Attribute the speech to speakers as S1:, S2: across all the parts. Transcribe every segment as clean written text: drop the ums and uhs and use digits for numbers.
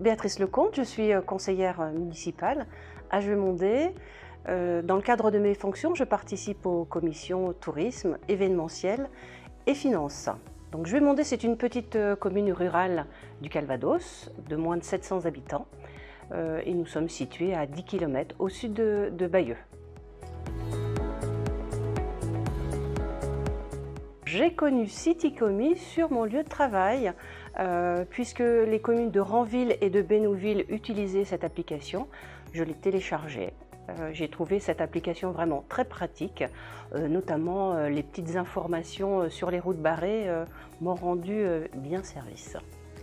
S1: Béatrice Lecomte, je suis conseillère municipale à Juemondé. Dans le cadre de mes fonctions, je participe aux commissions tourisme, événementiel et finances. Donc Juemondé, c'est une petite commune rurale du Calvados de moins de 700 habitants et nous sommes situés à 10 km au sud de Bayeux. J'ai connu Citycomi sur mon lieu de travail, puisque les communes de Ranville et de Bénouville utilisaient cette application. Je l'ai téléchargée. J'ai trouvé cette application vraiment très pratique, notamment les petites informations sur les routes barrées m'ont rendu bien service.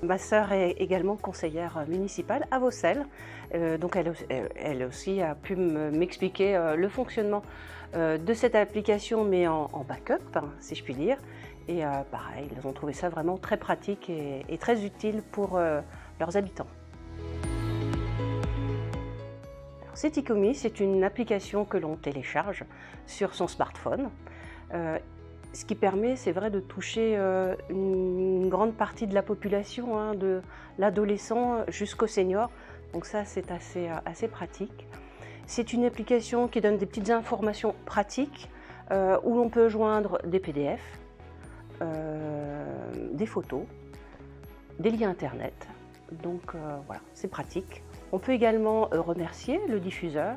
S1: Ma sœur est également conseillère municipale à Vaucelles, donc elle aussi a pu m'expliquer le fonctionnement de cette application, mais en backup, hein, si je puis dire. Et pareil, ils ont trouvé ça vraiment très pratique et très utile pour leurs habitants. Citycomi, c'est une application que l'on télécharge sur son smartphone. Ce qui permet, c'est vrai, de toucher une grande partie de la population, hein, de l'adolescent jusqu'au senior. Donc ça, c'est assez pratique. C'est une application qui donne des petites informations pratiques où l'on peut joindre des PDF, des photos, des liens internet. Donc voilà, c'est pratique. On peut également remercier le diffuseur.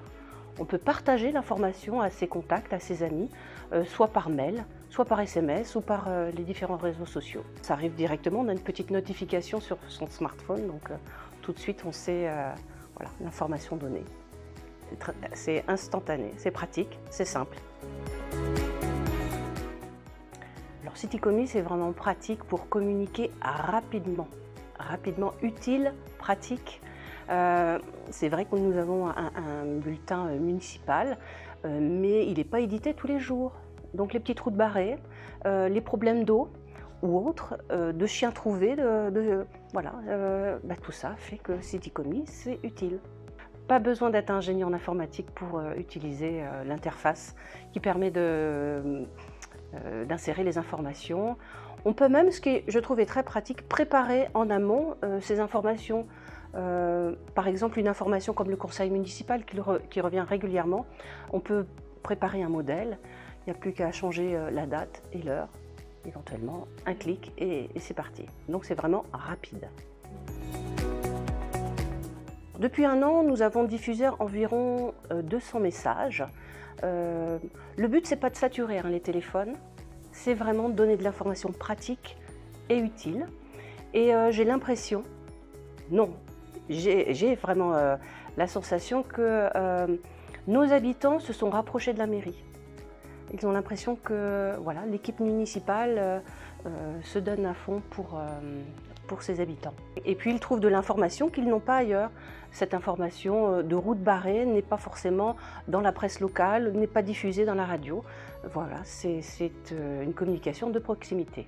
S1: On peut partager l'information à ses contacts, à ses amis, soit par mail, soit par SMS ou par les différents réseaux sociaux. Ça arrive directement, on a une petite notification sur son smartphone, donc tout de suite on sait voilà, l'information donnée. C'est instantané, c'est pratique, c'est simple. Alors Citycomi, c'est vraiment pratique pour communiquer rapidement, utile, pratique. C'est vrai que nous avons un bulletin municipal, mais il n'est pas édité tous les jours. Donc les petites routes barrées, les problèmes d'eau ou autres, de chiens trouvés, voilà, tout ça fait que Citycomi, c'est utile. Pas besoin d'être ingénieur en informatique pour utiliser l'interface qui permet d'insérer les informations. On peut même, ce qui je trouvais très pratique, préparer en amont ces informations. Par exemple, une information comme le conseil municipal qui revient régulièrement, on peut préparer un modèle, il n'y a plus qu'à changer la date et l'heure, éventuellement un clic et c'est parti. Donc c'est vraiment rapide. Depuis un an, nous avons diffusé environ 200 messages. Le but, c'est pas de saturer les téléphones, c'est vraiment de donner de l'information pratique et utile. Et j'ai l'impression, non, j'ai vraiment la sensation que nos habitants se sont rapprochés de la mairie. Ils ont l'impression que voilà, l'équipe municipale se donne à fond pour ses habitants. Et puis ils trouvent de l'information qu'ils n'ont pas ailleurs. Cette information de route barrée n'est pas forcément dans la presse locale, n'est pas diffusée dans la radio. Voilà, c'est une communication de proximité.